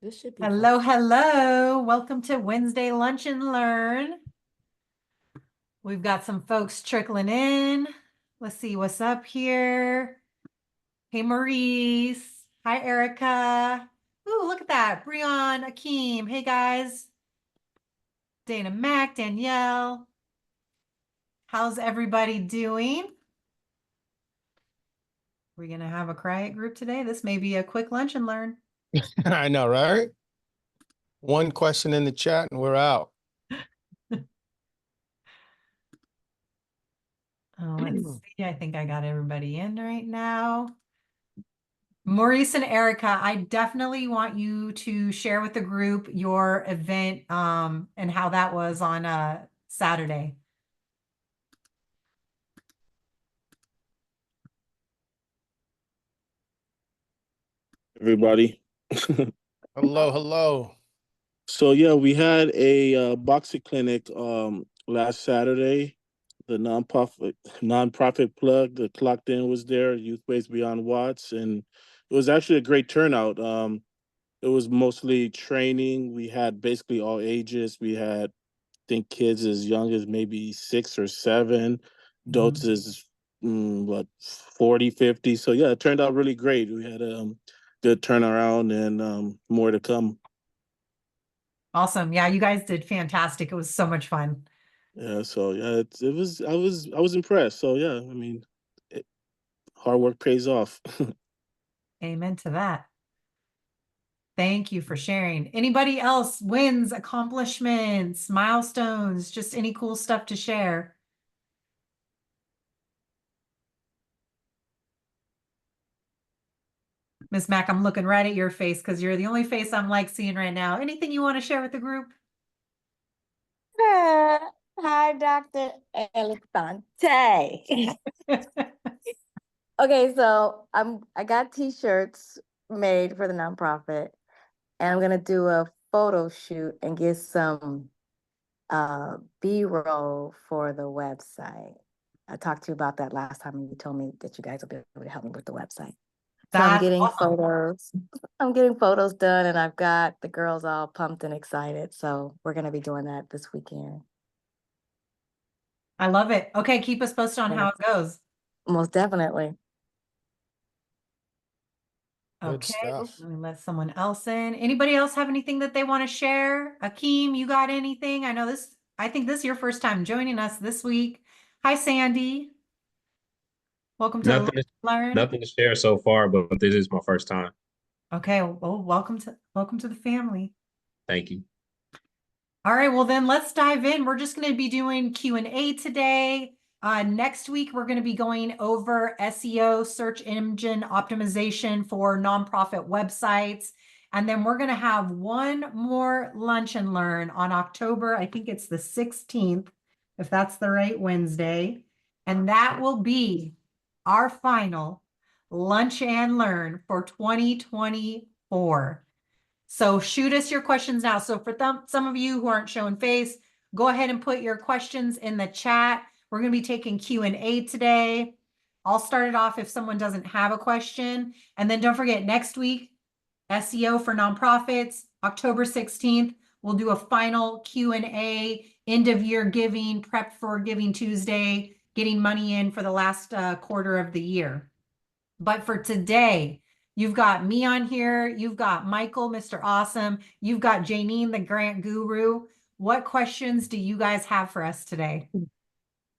This should be fun. Hello, hello. Welcome to Wednesday Lunch and Learn. We've got some folks trickling in. Let's see what's up here. Hey, Maurice. Hi, Erica. Ooh, look at that. Breon, Akeem. Hey, guys. Dana Mac, Danielle. How's everybody doing? We're going to have a quiet group today. This may be a quick lunch and learn. I know, right? One question in the chat and we're out. Let's see. I think I got everybody in right now. Maurice and Erica, I definitely want you to share with the group your event and how that was on Saturday. Everybody. Hello, hello. So yeah, we had a boxing clinic last Saturday. The nonprofit plug, the clocked in was there, Youth Based Beyond Watts, and it was actually a great turnout. It was mostly training. We had basically all ages. We had, I think, kids as young as maybe 6 or 7, adults as what 40, 50. So yeah, it turned out really great. We had a good turnaround and more to come. Awesome. Yeah, you guys did fantastic. It was so much fun. Yeah, so yeah, it was I was impressed. So yeah, I mean, hard work pays off. Amen to that. Thank you for sharing. Anybody else wins, accomplishments, milestones, just any cool stuff to share? Miss Mac, I'm looking right at your face because you're the only face I'm like seeing right now. Anything you want to share with the group? Hi, Dr. Elefante. Okay, so I got t-shirts made for the nonprofit, and I'm gonna do a photo shoot and get some B-roll for the website. I talked to you about that last time, and you told me that you guys will be able to help me with the website. So I'm That's getting awesome. photos. I'm getting photos done, and I've got the girls all pumped and excited. So we're gonna be doing that this weekend. I love it. Okay, keep us posted on how it goes. Most definitely. Good Okay, stuff. let me let someone else in. Anybody else have anything that they want to share? Akeem, you got anything? I think this is your first time joining us this week. Hi, Sandy. Welcome to Nothing to, Learn. nothing to share so far, but this is my first time. Okay, well, welcome to the family. Thank you. All right, well then let's dive in. We're just going to be doing Q&A today. Next week, we're going to be going over SEO, search engine optimization for nonprofit websites. And then we're going to have one more lunch and learn on October, I think it's the 16th, if that's the right Wednesday. And that will be our final lunch and learn for 2024. So shoot us your questions now. So for some of you who aren't showing face, go ahead and put your questions in the chat. We're going to be taking Q&A today. I'll start it off if someone doesn't have a question. And then don't forget, next week, SEO for nonprofits, October 16th, we'll do a final Q&A, end of year giving, prep for Giving Tuesday, getting money in for the last quarter of the year. But for today, you've got me on here. You've got Michael, Mr. Awesome. You've got Janine, the grant guru. What questions do you guys have for us today?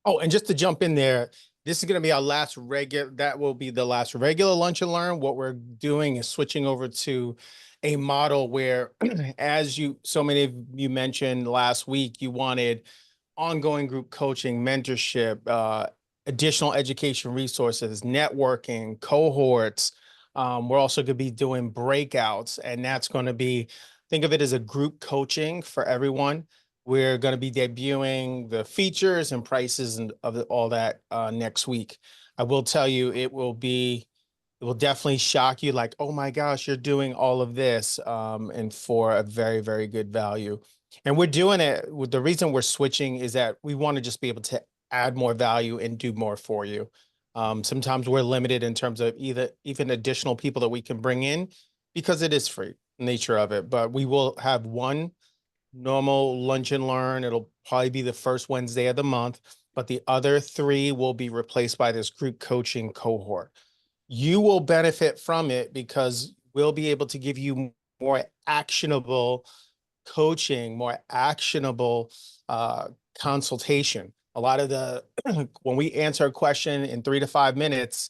Oh, and just to jump in there, this is going to be our that will be the last regular lunch and learn. What we're doing is switching over to a model where, as so many of you mentioned last week, you wanted ongoing group coaching, mentorship, additional education resources, networking, cohorts. We're also going to be doing breakouts, and that's going to be, think of it as a group coaching for everyone. We're going to be debuting the features and prices and all that next week. I will tell you, it will definitely shock you, like, oh my gosh, you're doing all of this, and for a very, very good value. And we're doing it with the reason we're switching is that we want to just be able to add more value and do more for you. Sometimes we're limited in terms of even additional people that we can bring in because it is free. nature of it, but we will have one normal lunch and learn. It'll probably be the first Wednesday of the month, but the other three will be replaced by this group coaching cohort. You will benefit from it because we'll be able to give you more actionable coaching, more actionable consultation. A lot of the, when we answer a question in 3 to 5 minutes,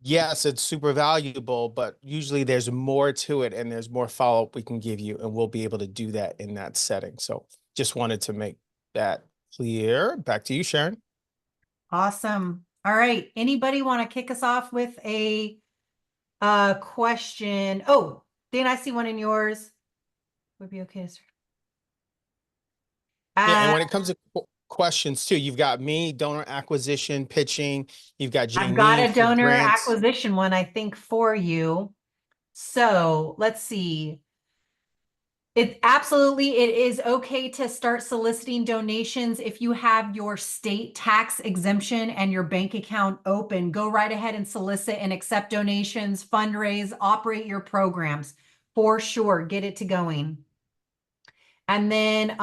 yes, it's super valuable, but usually there's more to it and there's more follow-up we can give you, and we'll be able to do that in that setting. So just wanted to make that clear. Back to you, Sharon. Awesome. All right. Anybody want to kick us off with a question? Oh, Dan, I see one in yours. Would be okay. Sir. Yeah, and when it comes to questions too, you've got me, donor acquisition, pitching. You've got I've got Janine a for donor grants. acquisition one, I think, for you. So let's see. It is okay to start soliciting donations if you have your state tax exemption and your bank account open. Go right ahead and solicit and accept donations, fundraise, operate your programs for sure. Get it to going. And then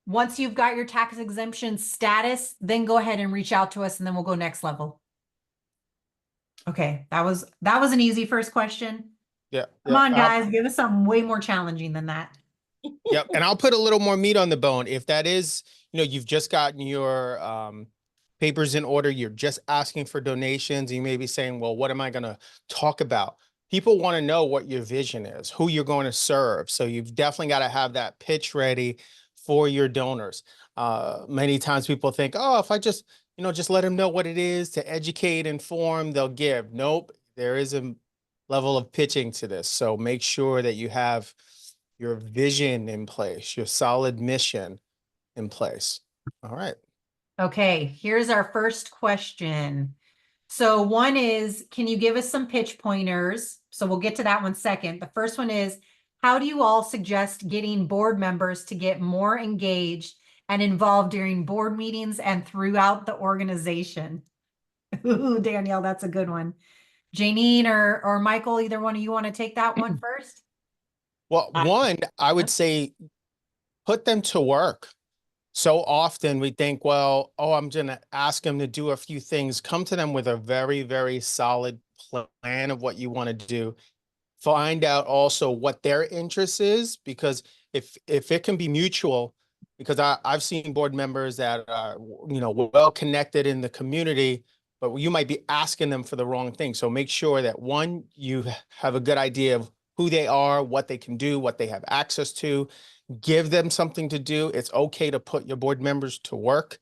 once you've got your tax exemption status, then go ahead and reach out to us and then we'll go next level. Okay, that was an easy first question. Yeah. Come on, guys, give us something way more challenging than that. Yep. And I'll put a little more meat on the bone. If that is, you've just gotten your papers in order, you're just asking for donations, you may be saying, well, what am I going to talk about? People want to know what your vision is, who you're going to serve. So you've definitely got to have that pitch ready for your donors. Many times people think, oh, if I just let them know what it is to educate, inform, they'll give. Nope. There is a level of pitching to this. So make sure that you have your vision in place, your solid mission in place. All right. Okay, here's our first question. So one is, can you give us some pitch pointers? So we'll get to that one second. The first one is, how do you all suggest getting board members to get more engaged and involved during board meetings and throughout the organization? Ooh, Danielle, that's a good one. Janine or Michael, either one of you want to take that one first? Well, one, I would say put them to work. So often we think, well, oh, I'm going to ask them to do a few things. Come to them with a very, very solid plan of what you want to do. Find out also what their interest is, because if it can be mutual, because I've seen board members that are, well connected in the community, but you might be asking them for the wrong thing. So make sure that one, you have a good idea of who they are, what they can do, what they have access to. Give them something to do. It's okay to put your board members to work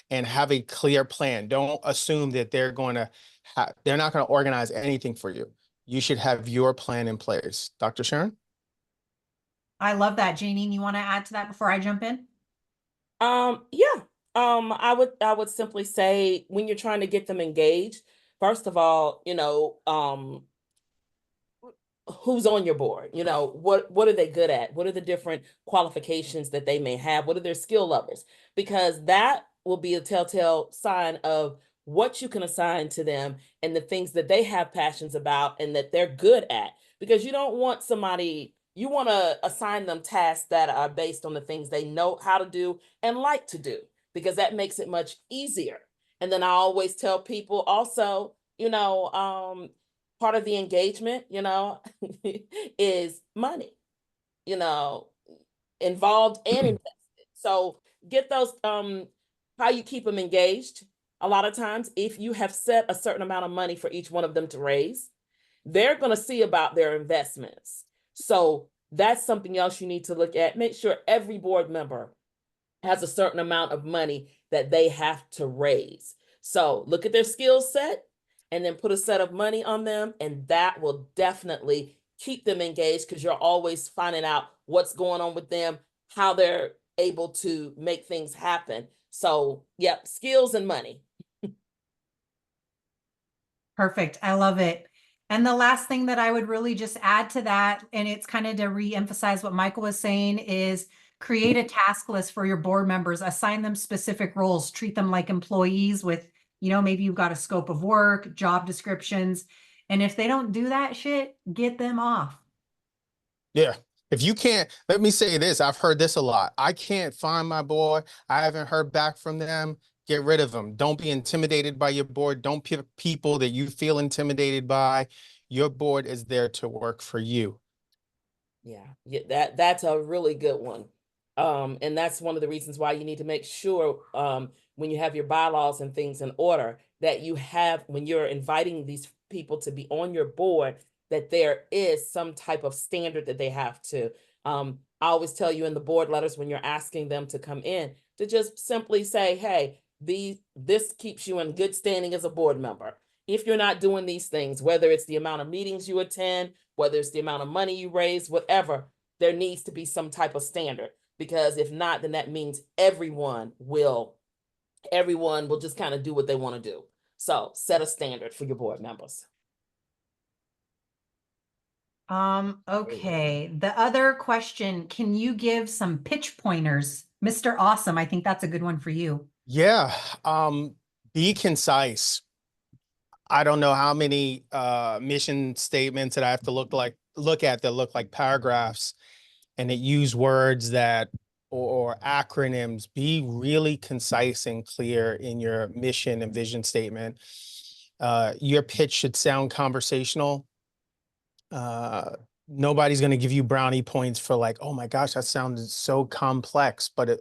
and have a clear plan. Don't assume that they're not going to organize anything for you. You should have your plan in place. Dr. Sharon? I love that. Janine, you want to add to that before I jump in? Yeah. I would simply say, when you're trying to get them engaged, first of all, who's on your board? What are they good at? What are the different qualifications that they may have? What are their skill levels? Because that will be a telltale sign of what you can assign to them and the things that they have passions about and that they're good at. Because you don't want somebody, you want to assign them tasks that are based on the things they know how to do and like to do, because that makes it much easier. And then I always tell people also, part of the engagement, is money, involved and invested. So get those, how you keep them engaged. A lot of times, if you have set a certain amount of money for each one of them to raise, they're going to see about their investments. So that's something else you need to look at. Make sure every board member has a certain amount of money that they have to raise. So look at their skill set and then put a set of money on them, and that will definitely keep them engaged, because you're always finding out what's going on with them, how they're able to make things happen. So, yep, skills and money. Perfect. I love it. And the last thing that I would really just add to that, and it's kind of to re-emphasize what Michael was saying, is create a task list for your board members, assign them specific roles, treat them like employees with, maybe you've got a scope of work, job descriptions. And if they don't do that shit, get them off. Yeah. If you can't, let me say this. I've heard this a lot. I can't find my board. I haven't heard back from them. Get rid of them. Don't be intimidated by your board. Don't pick people that you feel intimidated by. Your board is there to work for you. Yeah, that's a really good one. And that's one of the reasons why you need to make sure when you have your bylaws and things in order that you have, when you're inviting these people to be on your board, that there is some type of standard that they have to. I always tell you in the board letters when you're asking them to come in to just simply say, hey, this keeps you in good standing as a board member. If you're not doing these things, whether it's the amount of meetings you attend, whether it's the amount of money you raise, whatever, there needs to be some type of standard. Because if not, then that means everyone will just kind of do what they want to do. So set a standard for your board members. Okay. The other question, can you give some pitch pointers? Mr. Awesome, I think that's a good one for you. Yeah. Be concise. I don't know how many mission statements that I have to look at that look like paragraphs and it use words that or acronyms. Be really concise and clear in your mission and vision statement. Your pitch should sound conversational. Nobody's going to give you brownie points for like, oh my gosh, that sounded so complex, but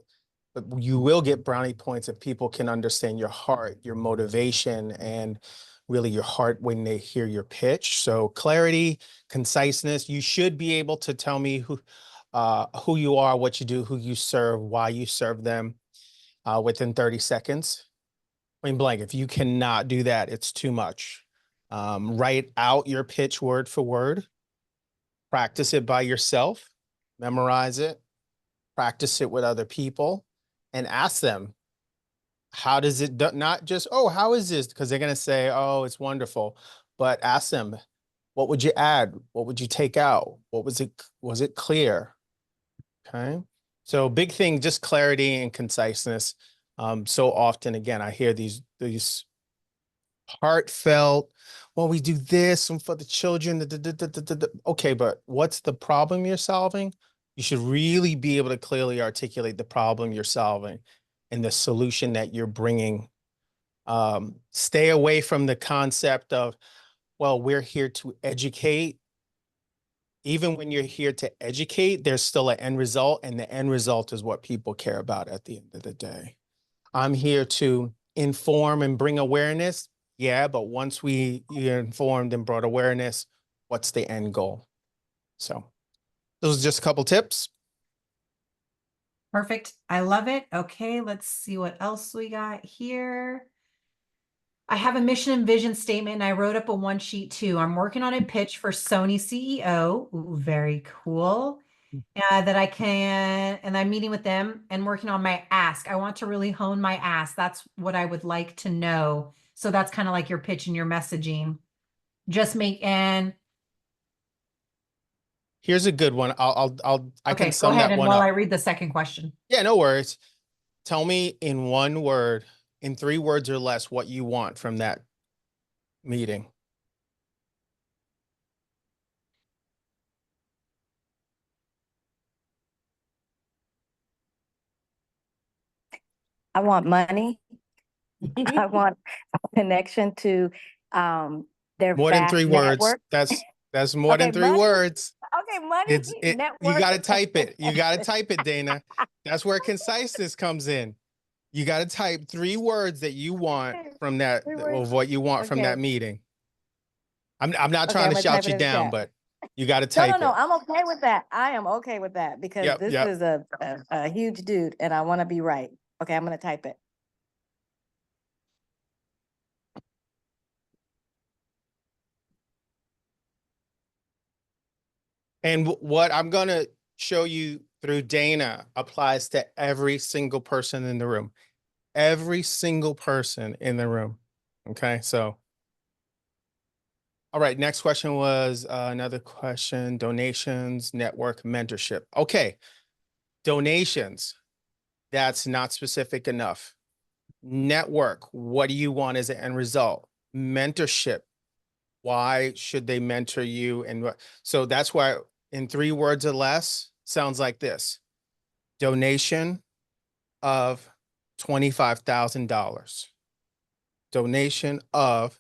you will get brownie points if people can understand your heart, your motivation, and really your heart when they hear your pitch. So clarity, conciseness. You should be able to tell me who you are, what you do, who you serve, why you serve them within 30 seconds. Point blank. If you cannot do that, it's too much. Write out your pitch word for word. Practice it by yourself. Memorize it. Practice it with other people and ask them, how does it, not just, oh, how is this? Because they're going to say, oh, it's wonderful. But ask them, what would you add? What would you take out? Was it clear? Okay. So big thing, just clarity and conciseness. So often, again, I hear these heartfelt, well, we do this and for the children. Okay, but what's the problem you're solving? You should really be able to clearly articulate the problem you're solving and the solution that you're bringing. Stay away from the concept of, well, we're here to educate. Even when you're here to educate, there's still an end result, and the end result is what people care about at the end of the day. I'm here to inform and bring awareness. Yeah, but once you're informed and brought awareness, what's the end goal? So those are just a couple tips. Perfect. I love it. Okay, let's see what else we got here. I have a mission and vision statement, and I wrote up a one sheet too. I'm working on a pitch for Sony CEO. Ooh, very cool. And I'm meeting with them and working on my ask. I want to really hone my ask. That's what I would like to know. So that's kind of like your pitch and your messaging. Here's a good one. I Okay, can go sum ahead. that And one while up. I read the second question. Yeah, no worries. Tell me in one word, in 3 words or less, what you want from that meeting. I want money. I want a connection to their More than vast 3 words. network. That's more Okay, than 3 money. words. Okay, money, You network. got to type it. You got to type it, Dana. That's where conciseness comes in. You got to type 3 words that you want from that, 3 words. of what you want from Okay. that meeting. I'm not Okay, trying I'm to gonna shout type it you in the down, chat. but you got to No, type no, it. I'm okay with that. I am okay with that because Yep, this yep. is a huge dude and I want to be right. Okay, I'm gonna type it. And what I'm going to show you through Dana applies to every single person in the room. Every single person in the room. Okay, so. All right, next question was another question, donations, network, mentorship. Okay, donations, that's not specific enough. Network, what do you want as an end result? Mentorship, why should they mentor you? And so that's why in 3 words or less sounds like this: donation of $25,000. Donation of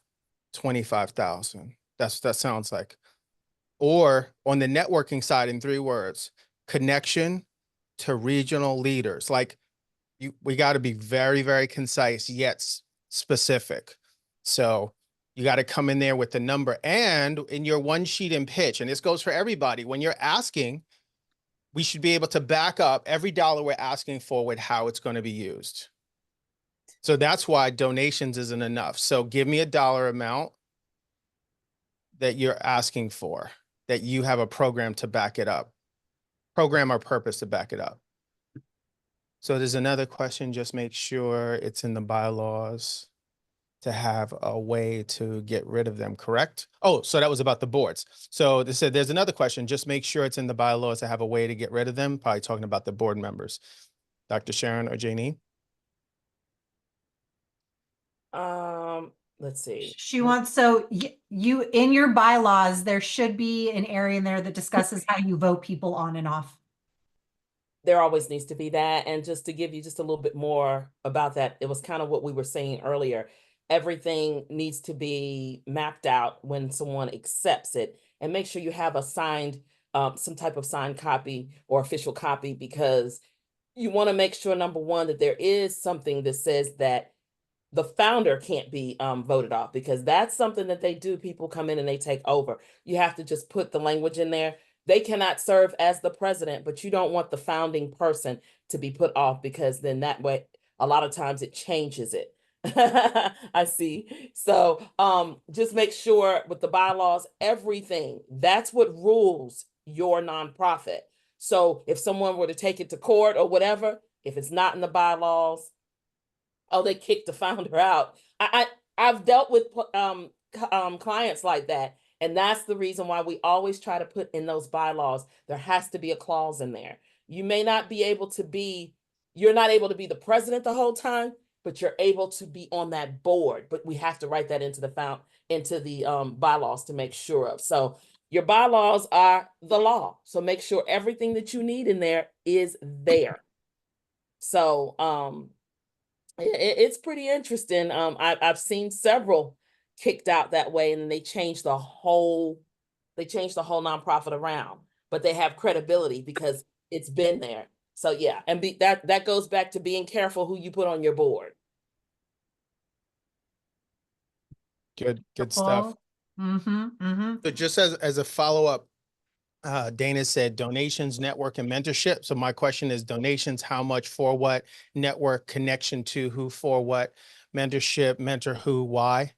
25,000. That sounds like. Or on the networking side in 3 words, connection to regional leaders. Like we got to be very, very concise yet specific. So you got to come in there with the number, and in your one sheet and pitch, and this goes for everybody, when you're asking, we should be able to back up every dollar we're asking for with how it's going to be used. So that's why donations isn't enough. So give me a dollar amount that you're asking for, that you have a program to back it up, program or purpose to back it up. So there's another question, just make sure it's in the bylaws to have a way to get rid of them, correct? Oh, so that was about the boards. So they said there's another question, just make sure it's in the bylaws to have a way to get rid of them, probably talking about the board members. Dr. Sharon or Janie? Let's see. She wants, so you, in your bylaws, there should be an area in there that discusses how you vote people on and off. There always needs to be that. And just to give you just a little bit more about that, it was kind of what we were saying earlier. Everything needs to be mapped out when someone accepts it, and make sure you have a signed, some type of signed copy or official copy, because you want to make sure, number one, that there is something that says that the founder can't be voted off, because that's something that they do. People come in and they take over. You have to just put the language in there. They cannot serve as the president, but you don't want the founding person to be put off, because then that way, a lot of times it changes it. I see. So just make sure with the bylaws, everything, that's what rules your nonprofit. So if someone were to take it to court or whatever, if it's not in the bylaws, oh, they kicked the founder out. I've dealt with clients like that, and that's the reason why we always try to put in those bylaws, there has to be a clause in there. You may not be able to be, you're not able to be the president the whole time, but you're able to be on that board. But we have to write that into the bylaws to make sure of. So your bylaws are the law. So make sure everything that you need in there is there. So it's pretty interesting. I've seen several kicked out that way, and then they changed the whole nonprofit around, but they have credibility because it's been there. So yeah, and that goes back to being careful who you put on your board. Good stuff. So just as a follow-up, Dana said donations, network, and mentorship. So my question is donations, how much, for what? Network, connection to who, for what? Mentorship, mentor who, why?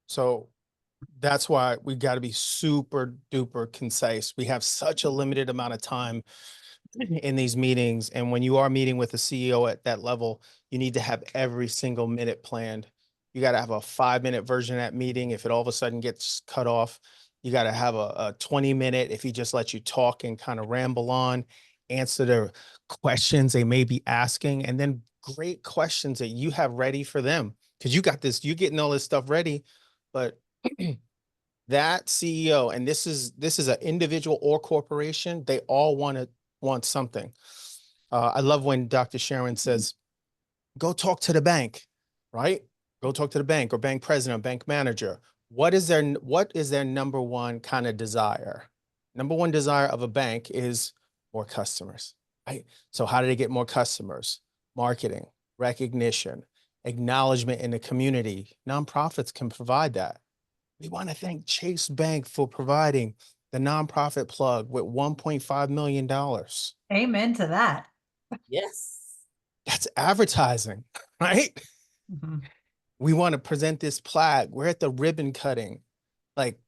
So that's why we got to be super duper concise. We have such a limited amount of time in these meetings. And when you are meeting with a CEO at that level, you need to have every single minute planned. You got to have a 5-minute version of that meeting. If it all of a sudden gets cut off, you got to have a 20-minute, if he just lets you talk and kind of ramble on, answer the questions they may be asking, and then great questions that you have ready for them. Because you got this, you're getting all this stuff ready, but that CEO, and this is an individual or corporation, they all want something. I love when Dr. Sharon says, go talk to the bank, right? Go talk to the bank or bank president, bank manager. What is their number one kind of desire? Number one desire of a bank is more customers, right? So how do they get more customers? Marketing, recognition, acknowledgement in the community. Nonprofits can provide that. We want to thank Chase Bank for providing the nonprofit plug with $1.5 million. Amen to that. Yes. That's advertising, right? We want to present this plaque. We're at the ribbon cutting. Like,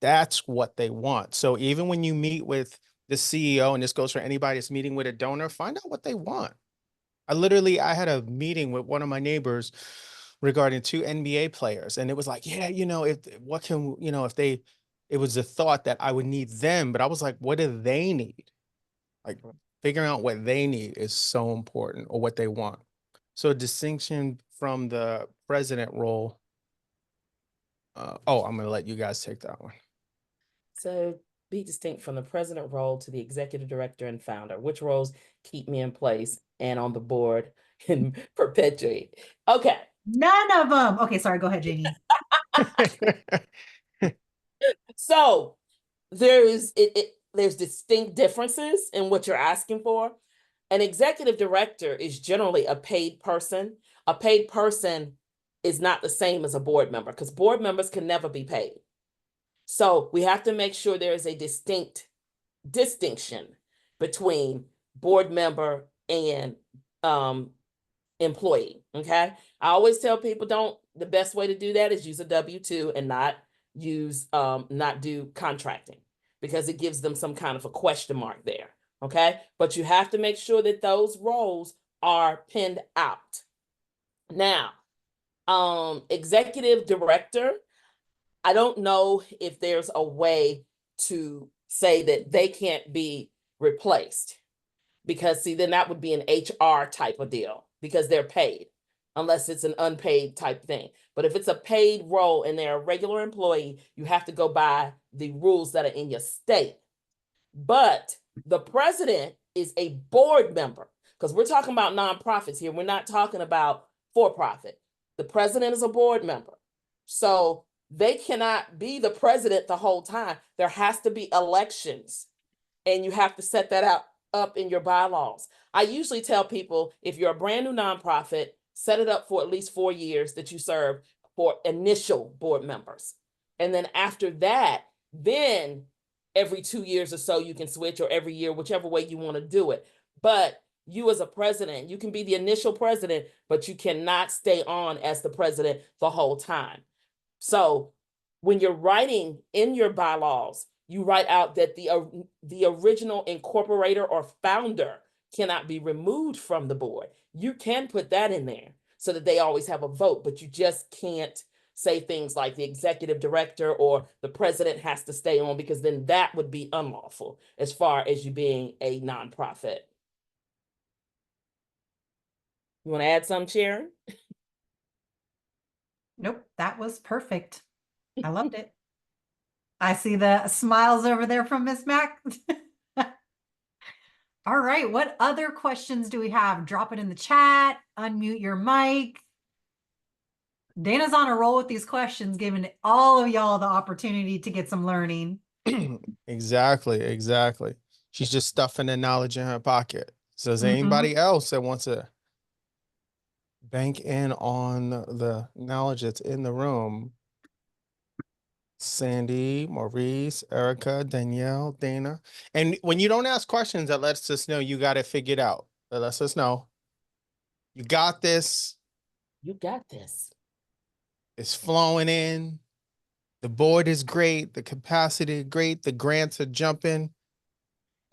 that's what they want. So even when you meet with the CEO, and this goes for anybody that's meeting with a donor, find out what they want. I had a meeting with one of my neighbors regarding 2 NBA players. And it was like, yeah, it was a thought that I would need them, but I was like, what do they need? Like figuring out what they need is so important, or what they want. So a distinction from the president role. I'm going to let you guys take that one. So be distinct from the president role to the executive director and founder? Which roles keep me in place and on the board and perpetuate? Okay. None of them. Okay, sorry, go ahead, Jamie. So there's distinct differences in what you're asking for. An executive director is generally a paid person. A paid person is not the same as a board member because board members can never be paid. So we have to make sure there is a distinct distinction between board member and employee. Okay. I always tell people the best way to do that is use a W-2 and not do contracting because it gives them some kind of a question mark there. Okay. But you have to make sure that those roles are pinned out. Now, executive director, I don't know if there's a way to say that they can't be replaced because see, then that would be an HR type of deal because they're paid unless it's an unpaid type thing. But if it's a paid role and they're a regular employee, you have to go by the rules that are in your state. But the president is a board member because we're talking about nonprofits here. We're not talking about for-profit. The president is a board member. So they cannot be the president the whole time. There has to be elections and you have to set that up in your bylaws. I usually tell people if you're a brand new nonprofit, set it up for at least 4 years that you serve for initial board members. And then after that, then every 2 years or so you can switch or every year, whichever way you want to do it. But you as a president, you can be the initial president, but you cannot stay on as the president the whole time. So when you're writing in your bylaws, you write out that the original incorporator or founder cannot be removed from the board. You can put that in there so that they always have a vote, but you just can't say things like the executive director or the president has to stay on because then that would be unlawful as far as you being a nonprofit. You want to add something, Sharon? Nope, that was perfect. I loved it. I see the smiles over there from Miss Mac. All right, what other questions do we have? Drop it in the chat, unmute your mic. Dana's on a roll with these questions, giving all of y'all the opportunity to get some learning. Exactly. She's just stuffing the knowledge in her pocket. So is there anybody else that wants to bank in on the knowledge that's in the room? Sandy, Maurice, Erica, Danielle, Dana. And when you don't ask questions, that lets us know you got it figured out. That lets us know you got this. You got this. It's flowing in. The board is great. The capacity is great. The grants are jumping.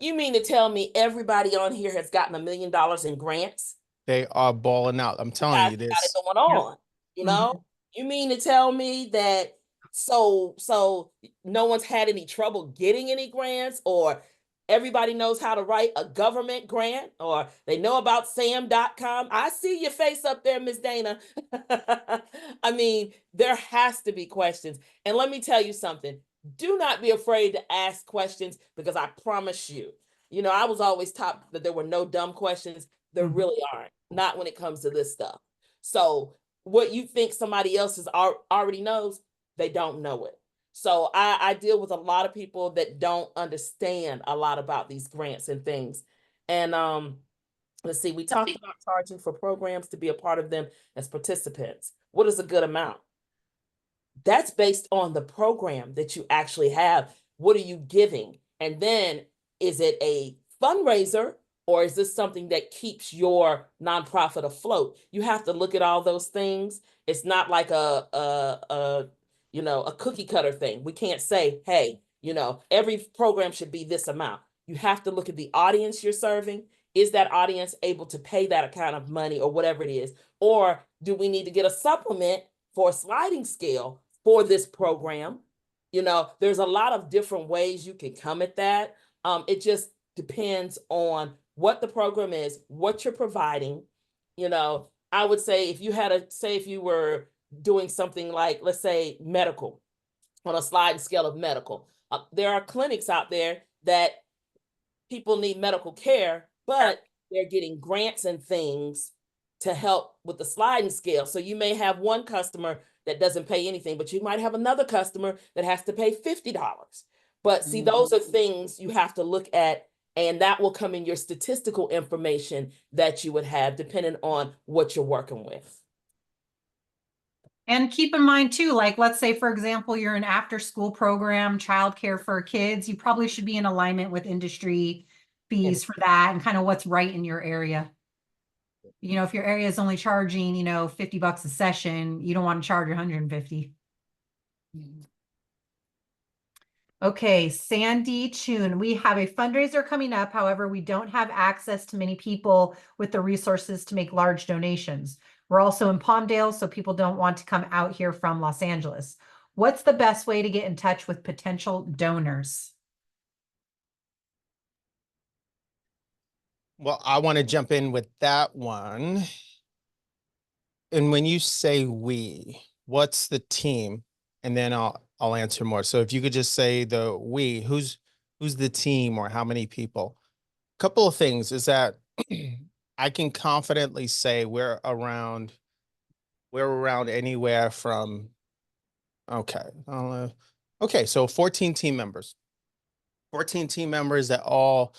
You mean to tell me everybody on here has gotten $1 million in grants? They are balling out. I'm telling you Got it this. going on. You know, you mean to tell me that so no one's had any trouble getting any grants, or everybody knows how to write a government grant, or they know about sam.com? I see your face up there, Miss Dana. I mean, there has to be questions. And let me tell you something. Do not be afraid to ask questions because I promise you, I was always taught that there were no dumb questions. There really aren't, not when it comes to this stuff. So what you think somebody else already knows, they don't know it. So I deal with a lot of people that don't understand a lot about these grants and things. And let's see, we talked about charging for programs to be a part of them as participants. What is a good amount? That's based on the program that you actually have. What are you giving? And then is it a fundraiser or is this something that keeps your nonprofit afloat? You have to look at all those things. It's not like a cookie cutter thing. We can't say, hey, every program should be this amount. You have to look at the audience you're serving. Is that audience able to pay that kind of money or whatever it is? Or do we need to get a supplement for a sliding scale for this program? There's a lot of different ways you can come at that. It just depends on what the program is, what you're providing. I would say if you were doing something like, let's say, medical, on a sliding scale of medical, there are clinics out there that people need medical care, but they're getting grants and things to help with the sliding scale. So you may have one customer that doesn't pay anything, but you might have another customer that has to pay $50. But see, those are things you have to look at, and that will come in your statistical information that you would have depending on what you're working with. And keep in mind too, like, let's say, for example, you're an after school program, childcare for kids, you probably should be in alignment with industry fees for that and kind of what's right in your area. You know, if your area is only charging, you know, $50 a session, you don't want to charge 150. Okay, Sandy Chun, we have a fundraiser coming up. However, we don't have access to many people with the resources to make large donations. We're also in Palmdale, so people don't want to come out here from Los Angeles. What's the best way to get in touch with potential donors? Well, I want to jump in with that one. And when you say we, what's the team? And then I'll answer more. So if you could just say the we, who's the team or how many people? Couple of things is that I can confidently say we're around anywhere from okay, so 14 team members. 14 team members that all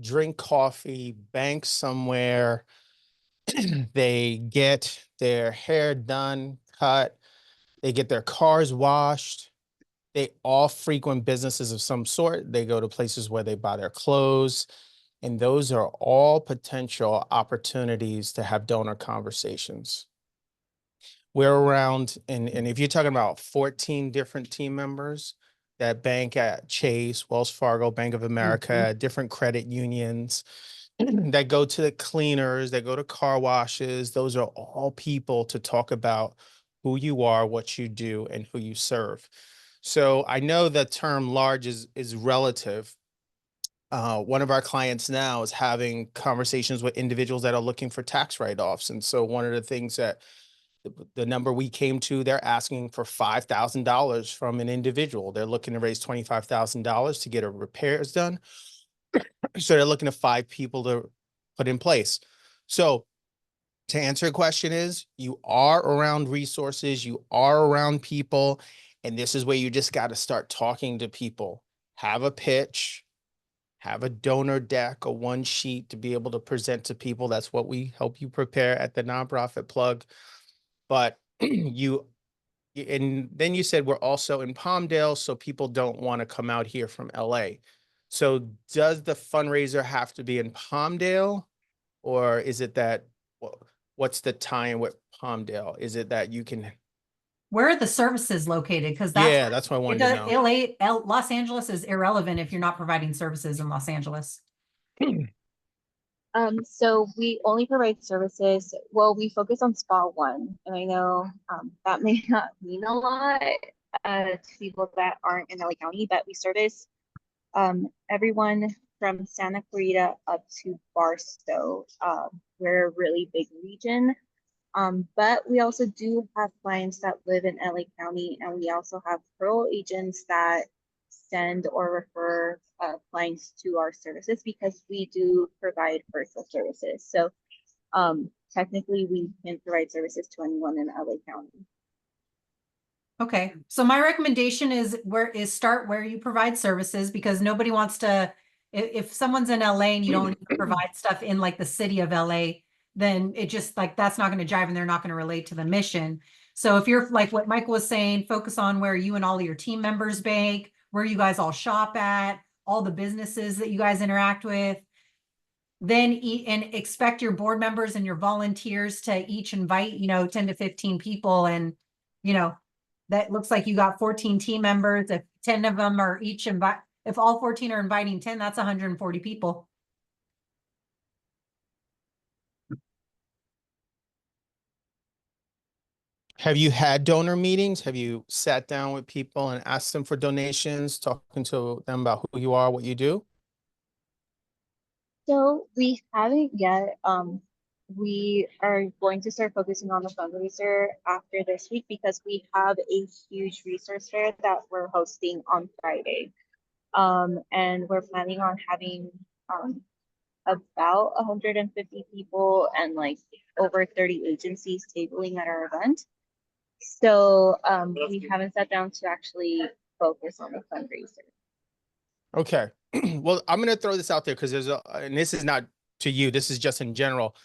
drink coffee, bank somewhere. They get their hair done, cut, they get their cars washed. They all frequent businesses of some sort. They go to places where they buy their clothes. And those are all potential opportunities to have donor conversations. We're around, and if you're talking about 14 different team members that bank at Chase, Wells Fargo, Bank of America, different credit unions, that go to the cleaners, that go to car washes, those are all people to talk about who you are, what you do, and who you serve. So I know the term large is relative. One of our clients now is having conversations with individuals that are looking for tax write-offs. And so one of the things that the number we came to, they're asking for $5,000 from an individual. They're looking to raise $25,000 to get a repairs done. So they're looking to 5 people to put in place. So to answer your question is, you are around resources, you are around people, and this is where you just got to start talking to people. Have a pitch, have a donor deck, a one sheet to be able to present to people. That's what we help you prepare at the Nonprofit Plug. But and then you said we're also in Palmdale, so people don't want to come out here from LA. So does the fundraiser have to be in Palmdale, or is it that, what's the tie-in with Palmdale? Is it that you can? Where are the services located? Because That's what I wanted to know. Los Angeles is irrelevant if you're not providing services in Los Angeles. So we only provide services. Well, we focus on spa one, and I know that may not mean a lot to people that aren't in LA County, but we service everyone from Santa Clarita up to Barstow. We're a really big region. But we also do have clients that live in LA County, and we also have referral agents that send or refer clients to our services because we do provide virtual services. So technically we can provide services to anyone in LA County. Okay, so my recommendation is start where you provide services, because nobody wants to, if someone's in LA and you don't provide stuff in like the city of LA, then it just like, that's not going to jive and they're not going to relate to the mission. So if you're like what Michael was saying, focus on where you and all of your team members bank, where you guys all shop at, all the businesses that you guys interact with. Then and expect your board members and your volunteers to each invite, 10 to 15 people. And, that looks like you got 14 team members. If 10 of them are each if all 14 are inviting 10, that's 140 people. Have you had donor meetings? Have you sat down with people and asked them for donations, talking to them about who you are, what you do? So we haven't yet. We are going to start focusing on the fundraiser after this week because we have a huge resource fair that we're hosting on Friday. And we're planning on having about 150 people and like over 30 agencies tabling at our event. So we haven't sat down to actually focus on the fundraiser. Okay. Well, I'm going to throw this out there because and this is not to you, this is just in general.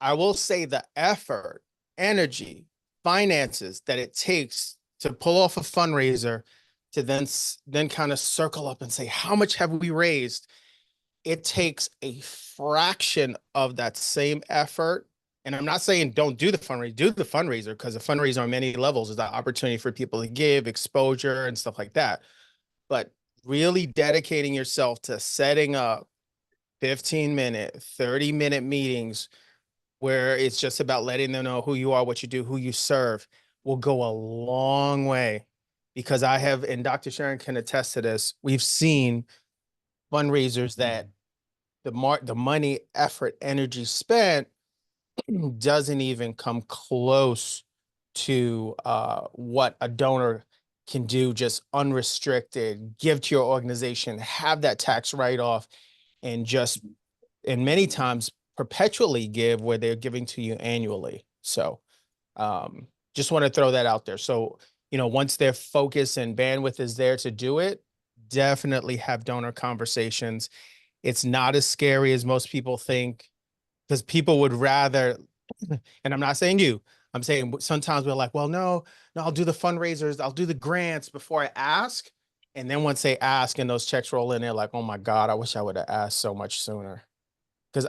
I will say the effort, energy, finances that it takes to pull off a fundraiser to then kind of circle up and say, how much have we raised? It takes a fraction of that same effort. And I'm not saying don't do the fundraiser, because the fundraiser on many levels is that opportunity for people to give exposure and stuff like that. But really dedicating yourself to setting up 15-minute, 30-minute meetings where it's just about letting them know who you are, what you do, who you serve, will go a long way. Because I have, and Dr. Sharon can attest to this, we've seen fundraisers that the money, effort, energy spent doesn't even come close to what a donor can do, just unrestricted, give to your organization, have that tax write-off, and many times perpetually give where they're giving to you annually. So just want to throw that out there. So, once their focus and bandwidth is there to do it, definitely have donor conversations. It's not as scary as most people think, because people would rather, and I'm not saying you, I'm saying sometimes we're like, well, no, I'll do the fundraisers, I'll do the grants before I ask. And then once they ask and those checks roll in, they're like, oh my God, I wish I would have asked so much sooner. Because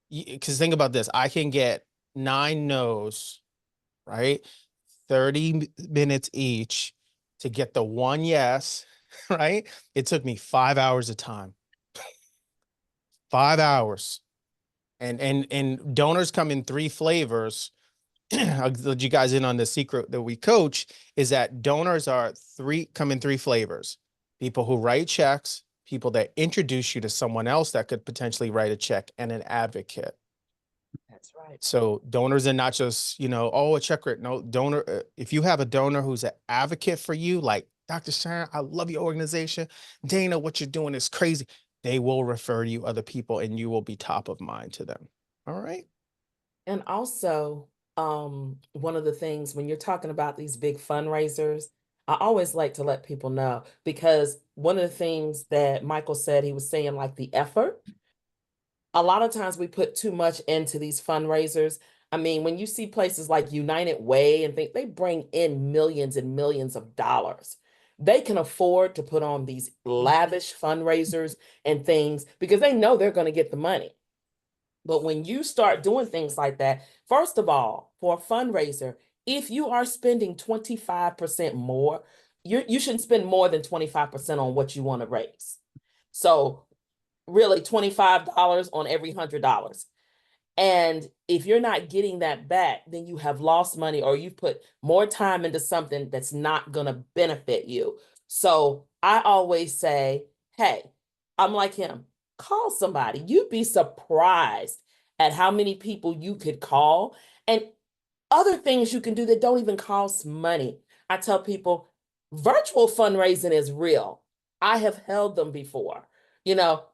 because think about this, I can get 9 no's, right? 30 minutes each to get the one yes, right? It took me 5 hours of time. 5 hours. And donors come in 3 flavors. I'll let you guys in on the secret that we coach, is that donors come in 3 flavors. People who write checks, people that introduce you to someone else that could potentially write a check, and an advocate. That's right. So donors are not just, oh, a check written. No, donor. If you have a donor who's an advocate for you, like Dr. Sharon, I love your organization. Dana, what you're doing is crazy. They will refer you other people, and you will be top of mind to them. All right. And also, one of the things when you're talking about these big fundraisers, I always like to let people know, because one of the things that Michael said, he was saying like the effort. A lot of times we put too much into these fundraisers. I mean, when you see places like United Way and think they bring in millions and millions of dollars, they can afford to put on these lavish fundraisers and things because they know they're going to get the money. But when you start doing things like that, first of all, for a fundraiser, if you are spending 25% more, you shouldn't spend more than 25% on what you want to raise. So really $25 on every $100. And if you're not getting that back, then you have lost money, or you've put more time into something that's not going to benefit you. So I always say, hey, I'm like him, call somebody. You'd be surprised at how many people you could call, and other things you can do that don't even cost money. I tell people virtual fundraising is real. I have held them before.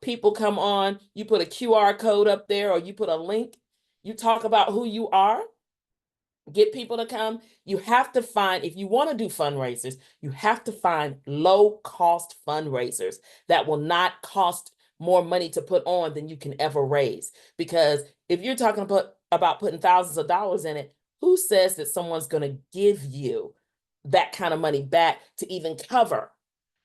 People come on, you put a QR code up there or you put a link, you talk about who you are, get people to come. You have to find, if you want to do fundraisers, you have to find low cost fundraisers that will not cost more money to put on than you can ever raise. Because if you're talking about putting thousands of dollars in it, who says that someone's going to give you that kind of money back to even cover?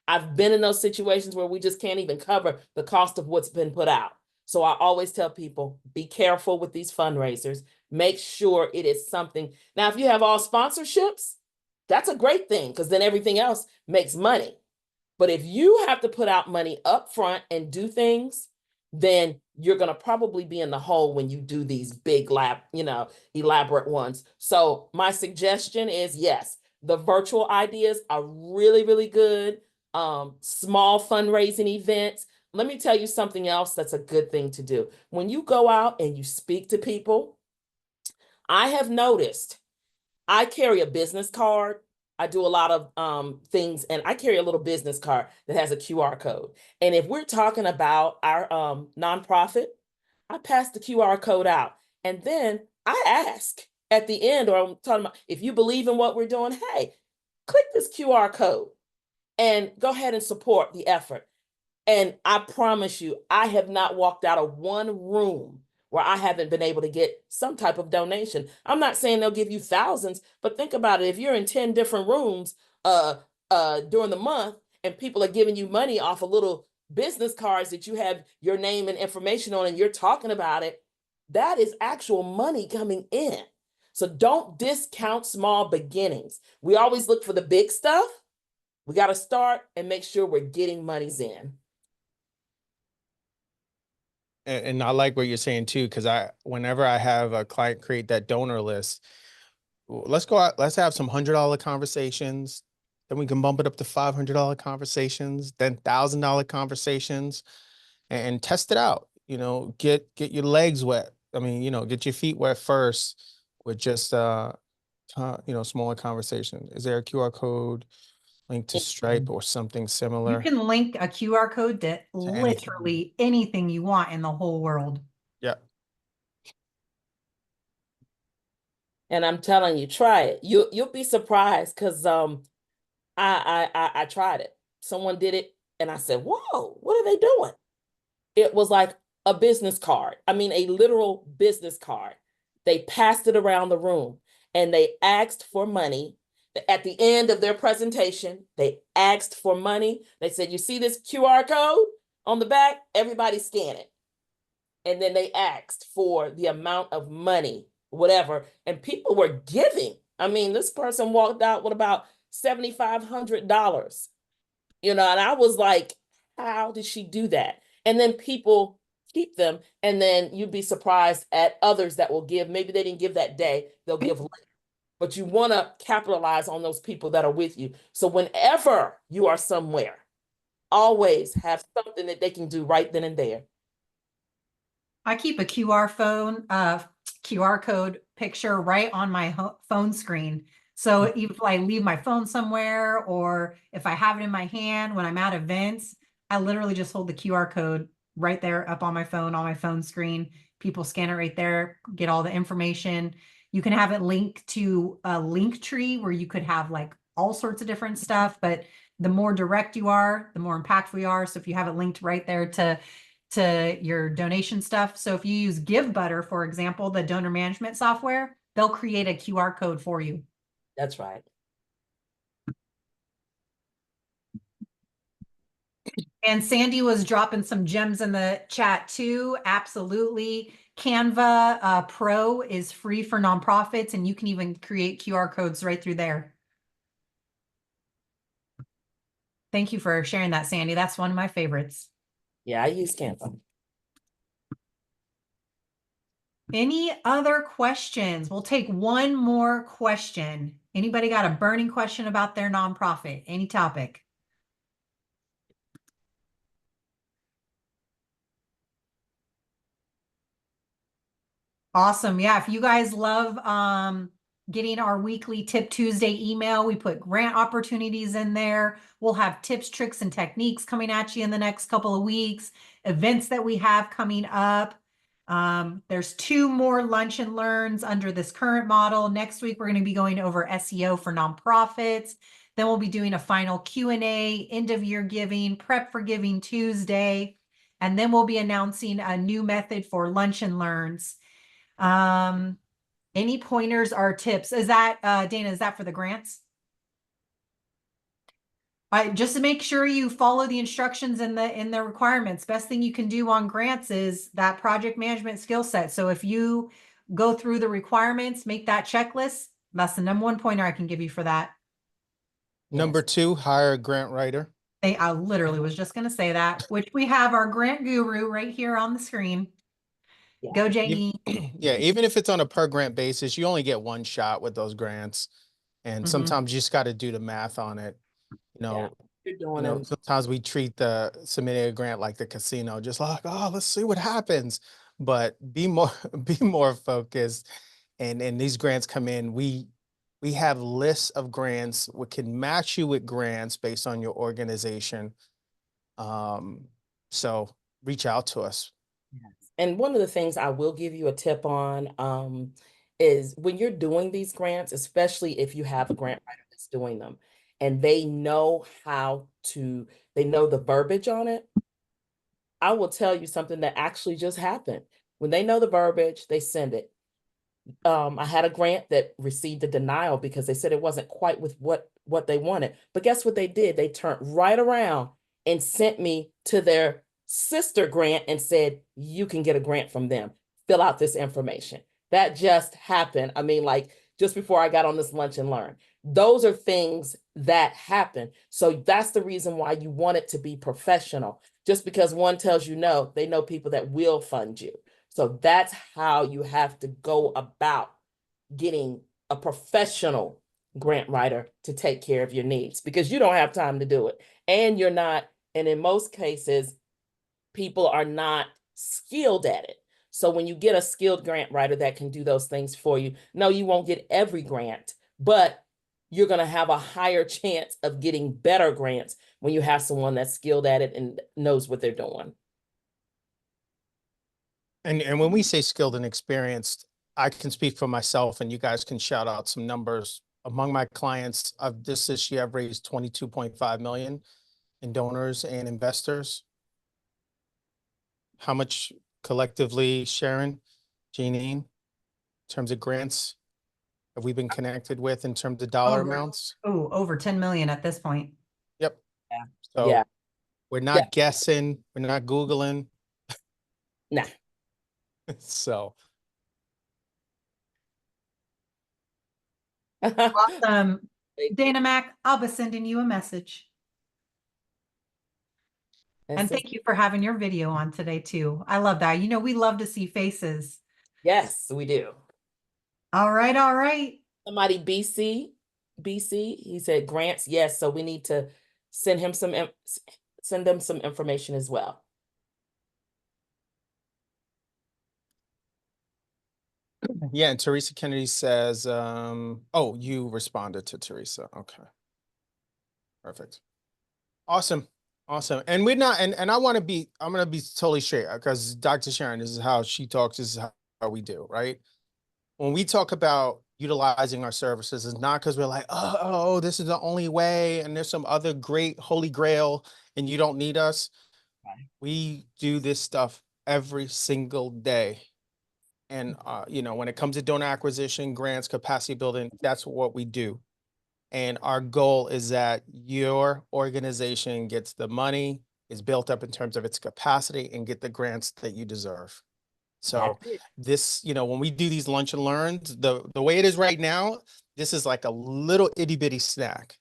I've been in those situations where we just can't even cover the cost of what's been put out. So I always tell people, be careful with these fundraisers. Make sure it is something. Now, if you have all sponsorships, that's a great thing, because then everything else makes money. But if you have to put out money up front and do things, then you're going to probably be in the hole when you do these big elaborate ones. So my suggestion is, yes, the virtual ideas are really, really good. Small fundraising events. Let me tell you something else that's a good thing to do. When you go out and you speak to people, I have noticed I carry a business card. I do a lot of things, and I carry a little business card that has a QR code. And if we're talking about our nonprofit, I pass the QR code out. And then I ask at the end, or I'm talking about, if you believe in what we're doing, hey, click this QR code and go ahead and support the effort. And I promise you, I have not walked out of one room where I haven't been able to get some type of donation. I'm not saying they'll give you thousands, but think about it. If you're in 10 different rooms during the month and people are giving you money off of little business cards that you have your name and information on and you're talking about it, that is actual money coming in. So don't discount small beginnings. We always look for the big stuff. We got to start and make sure we're getting monies in. And I like what you're saying too, because whenever I have a client create that donor list, let's go out, let's have some $100 conversations. Then we can bump it up to $500 conversations, then $1,000 conversations, and test it out. You know, get your legs wet. I mean, you know, get your feet wet first with just smaller conversation. Is there a QR code link to Stripe or something You similar? can link a QR code to anything. literally anything you want in the whole world. Yeah. And I'm telling you, try it. You'll be surprised because I tried it. Someone did it and I said, whoa, what are they doing? It was like a business card. I mean, a literal business card. They passed it around the room and they asked for money. At the end of their presentation, they asked for money. They said, you see this QR code on the back? Everybody scan it. And then they asked for the amount of money, whatever, and people were giving. I mean, this person walked out with about $7,500, and I was like, how did she do that? And then people keep them, and then you'd be surprised at others that will give. Maybe they didn't give that day, they'll give later. But you want to capitalize on those people that are with you. So whenever you are somewhere, always have something that they can do right then and there. I keep a QR code picture right on my phone screen. So if I leave my phone somewhere, or if I have it in my hand when I'm at events, I literally just hold the QR code right there up on my phone screen. People scan it right there, get all the information. You can have it linked to a link tree where you could have like all sorts of different stuff, but the more direct you are, the more impactful you are. So if you have it linked right there to your donation stuff. So if you use GiveButter, for example, the donor management software, they'll create a QR code for you. That's right. And Sandy was dropping some gems in the chat too. Absolutely. Canva Pro is free for nonprofits, and you can even create QR codes right through there. Thank you for sharing that, Sandy. That's one of my favorites. Yeah, I use Canva. Any other questions? We'll take one more question. Anybody got a burning question about their nonprofit? Any topic? Awesome. Yeah, if you guys love getting our weekly Tip Tuesday email, we put grant opportunities in there. We'll have tips, tricks, and techniques coming at you in the next couple of weeks, events that we have coming up. There's 2 more lunch and learns under this current model. Next week, we're going to be going over SEO for nonprofits. Then we'll be doing a final Q&A, end of year giving, prep for Giving Tuesday. And then we'll be announcing a new method for lunch and learns. Any pointers or tips? Is that, Dana, is that for the grants? Just to make sure you follow the instructions in the requirements. Best thing you can do on grants is that project management skill set. So if you go through the requirements, make that checklist, that's the #1 pointer I can give you for that. Number 2, hire a grant writer. I literally was just going to say that, which we have our grant guru right here on the screen. Yeah. Go, Jamie. Yeah, even if it's on a per grant basis, you only get one shot with those grants. And sometimes you just got to do the math on it. You're doing them. Sometimes we treat the submitting a grant like the casino, just like, oh, let's see what happens. But be more focused. And these grants come in, we We have lists of grants. We can match you with grants based on your organization. So reach out to us. And one of the things I will give you a tip on is when you're doing these grants, especially if you have a grant writer that's doing them and they know they know the verbiage on it. I will tell you something that actually just happened. When they know the verbiage, they send it. I had a grant that received a denial because they said it wasn't quite with what they wanted. But guess what they did? They turned right around and sent me to their sister grant and said, you can get a grant from them. Fill out this information. That just happened. I mean, like just before I got on this lunch and learn. Those are things that happen. So that's the reason why you want it to be professional. Just because one tells you no, they know people that will fund you. So that's how you have to go about getting a professional grant writer to take care of your needs, because you don't have time to do it. And you're not, and in most cases, people are not skilled at it. So when you get a skilled grant writer that can do those things for you, no, you won't get every grant, but you're going to have a higher chance of getting better grants when you have someone that's skilled at it and knows what they're doing. And when we say skilled and experienced, I can speak for myself, and you guys can shout out some numbers. Among my clients of this year, I've raised 22.5 million in donors and investors. How much collectively, Sharon, Janine, in terms of grants have we been connected with in terms of dollar amounts? Oh, over 10 million at this point. Yep. Yeah. So Yeah. we're not guessing, we're not Googling. Nah. So Awesome. Dana Mac, I'll be sending you a message. And thank you for having your video on today too. I love that. You know, we love to see faces. Yes, we do. All right, all right. Somebody BC, he said grants. Yes, so we need to send him send them some information as well. yeah, and Teresa Kennedy says, oh, you responded to Teresa. Okay. Perfect. Awesome. Awesome. And we're not, and I'm going to be totally straight, because Dr. Sharon, this is how she talks, this is how we do, right? When we talk about utilizing our services, it's not because we're like, oh, this is the only way, and there's some other great holy grail, and you don't need us. Right. We do this stuff every single day. And, you know, when it comes to donor acquisition, grants, capacity building, that's what we do. And our goal is that your organization gets the money, is built up in terms of its capacity, and get the grants that you deserve. So this, you know, when we do these lunch and learns, the way it is right now, this is like a little itty bitty snack.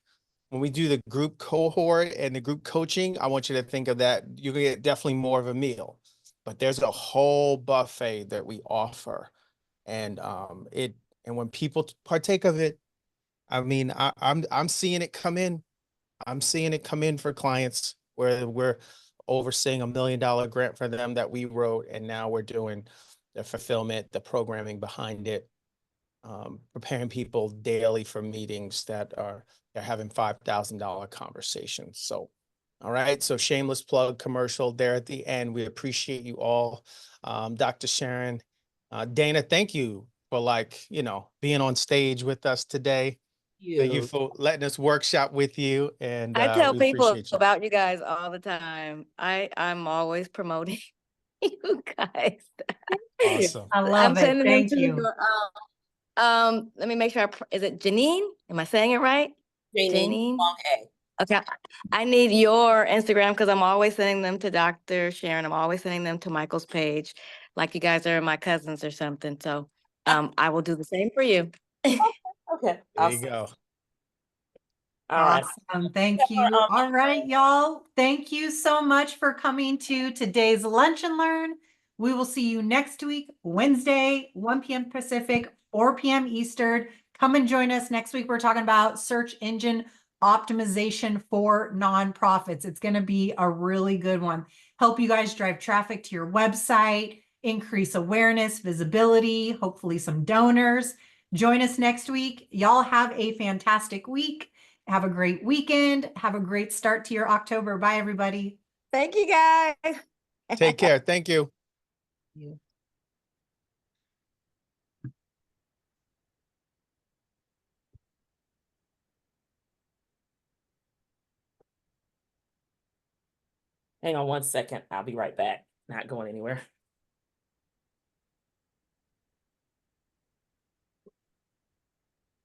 When we do the group cohort and the group coaching, I want you to think of that. You're gonna get definitely more of a meal, but there's a whole buffet that we offer. And and when people partake of it, I mean, I'm seeing it come in. I'm seeing it come in for clients where we're overseeing $1 million grant for them that we wrote, and now we're doing the fulfillment, the programming behind it, preparing people daily for meetings that they're having $5,000 conversations. So, all right. So shameless plug commercial there at the end. We appreciate you all. Dr. Sharon, Dana, thank you for being on stage with us today. Thank you for letting us workshop with you. And I tell we people appreciate you. about you guys all the time. I'm always promoting you guys. Awesome. I I'm love it. sending them Thank to you. let me make sure is it Janine? Am I saying it right? Janine. Okay. I need your Instagram because I'm always sending them to Dr. Sharon. I'm always sending them to Michael's page, like you guys are my cousins or something. So I will do the same for you. Okay. There you go. All right. Awesome. Thank you. All right, y'all. Thank you so much for coming to today's Lunch and Learn. We will see you next week, Wednesday, 1 p.m. Pacific, 4 p.m. Eastern. Come and join us next week. We're talking about search engine optimization for nonprofits. It's going to be a really good one. Help you guys drive traffic to your website, increase awareness, visibility, hopefully some donors. Join us next week. Y'all have a fantastic week. Have a great weekend. Have a great start to your October. Bye, everybody. Thank you, guys. Take care. Thank you. Hang on one second. I'll be right back. Not going anywhere.